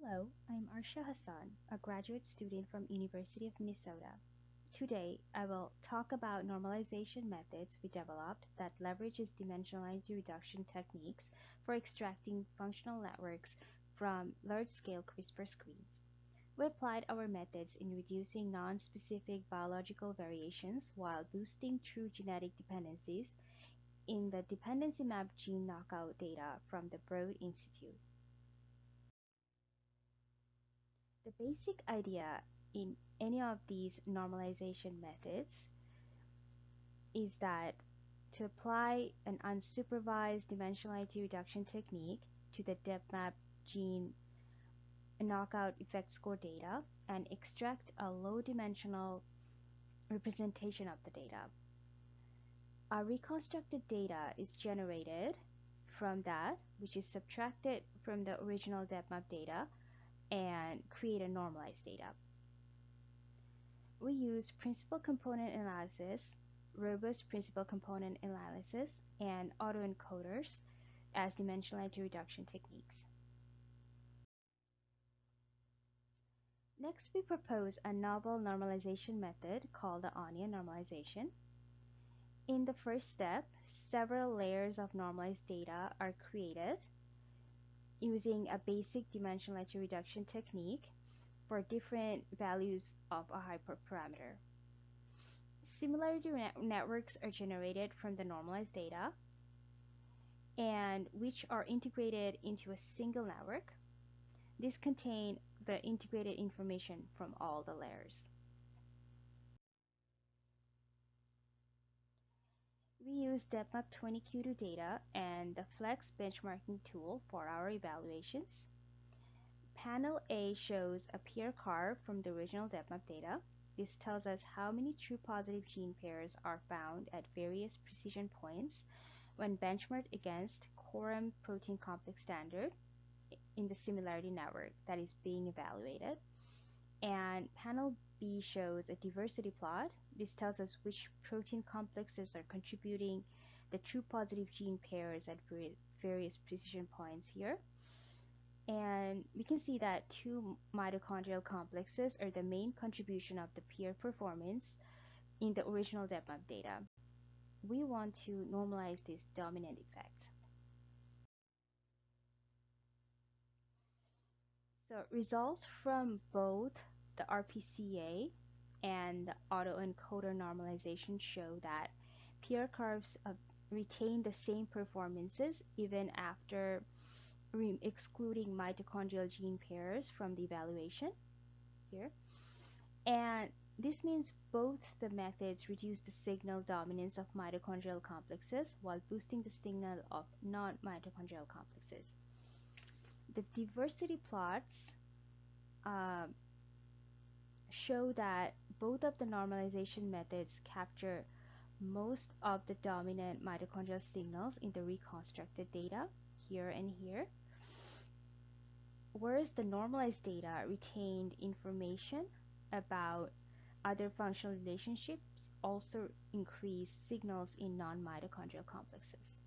Hello, I'm Arshia Hassan, a graduate student from University of Minnesota. Today, I will talk about normalization methods we developed that leverages dimensionality reduction techniques for extracting functional networks from large-scale CRISPR screens. We applied our methods in reducing non-specific biological variations while boosting true genetic dependencies in the dependency map gene knockout data from the Broad Institute. The basic idea in any of these normalization methods is that to apply an unsupervised dimensionality reduction technique to the DepMap gene knockout effect score data and extract a low dimensional representation of the data. Our reconstructed data is generated from that, which is subtracted from the original DepMap data and create a normalized data. We use principal component analysis, robust principal component analysis, and autoencoders as dimensionality reduction techniques. Next, we propose a novel normalization method called the onion normalization. In the first step, several layers of normalized data are created using a basic dimensionality reduction technique for different values of a hyperparameter. Similarity networks are generated from the normalized data and which are integrated into a single network. These contain the integrated information from all the layers. We use DepMap 20Q2 data and the Flex benchmarking tool for our evaluations. Panel A shows a peer curve from the original DepMap data. This tells us how many true positive gene pairs are found at various precision points when benchmarked against quorum protein complex standard in the similarity network that is being evaluated. And panel B shows a diversity plot. This tells us which protein complexes are contributing the true positive gene pairs at various precision points here. And we can see that two mitochondrial complexes are the main contribution of the peer performance in the original DepMap data. We want to normalize this dominant effect. So results from both the RPCA and the autoencoder normalization show that peer curves retain the same performances even after excluding mitochondrial gene pairs from the evaluation here. And this means both the methods reduce the signal dominance of mitochondrial complexes while boosting the signal of non-mitochondrial complexes. The diversity plots show that both of the normalization methods capture most of the dominant mitochondrial signals in the reconstructed data here and here, whereas the normalized data retained information about other functional relationships also increase signals in non-mitochondrial complexes,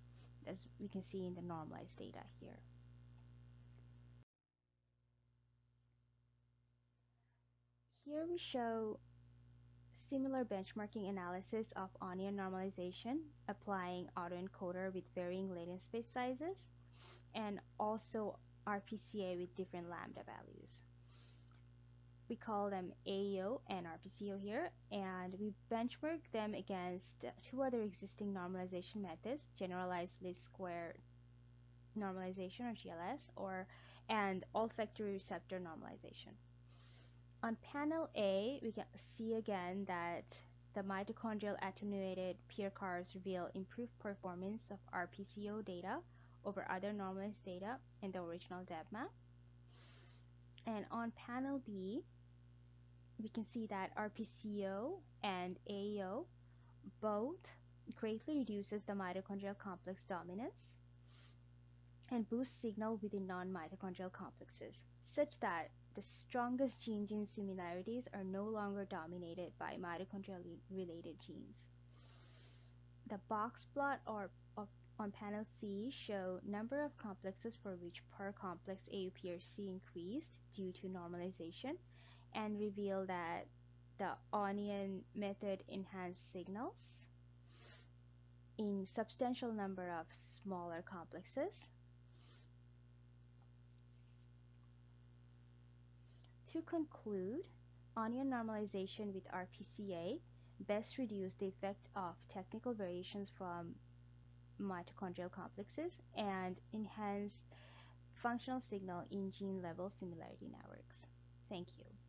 as we can see in the normalized data here. Here we show similar benchmarking analysis of onion normalization, applying autoencoder with varying latent space sizes, and also RPCA with different lambda values. We call them AEO and RPCO here, and we benchmark them against two other existing normalization methods, generalized least square normalization or GLS, and olfactory receptor normalization. On panel A, we can see again that the mitochondrial attenuated peer curves reveal improved performance of RPCO data over other normalized data in the original DepMap. And on panel B, we can see that RPCO and AEO both greatly reduces the mitochondrial complex dominance and boosts signal within non-mitochondrial complexes, such that the strongest gene-gene similarities are no longer dominated by mitochondrial related genes. The box plot on panel C show number of complexes for which per complex AUPRC increased due to normalization, and reveal that the onion method enhanced signals in substantial number of smaller complexes. To conclude, onion normalization with RPCA best reduced the effect of technical variations from mitochondrial complexes and enhanced functional signal in gene level similarity networks. Thank you.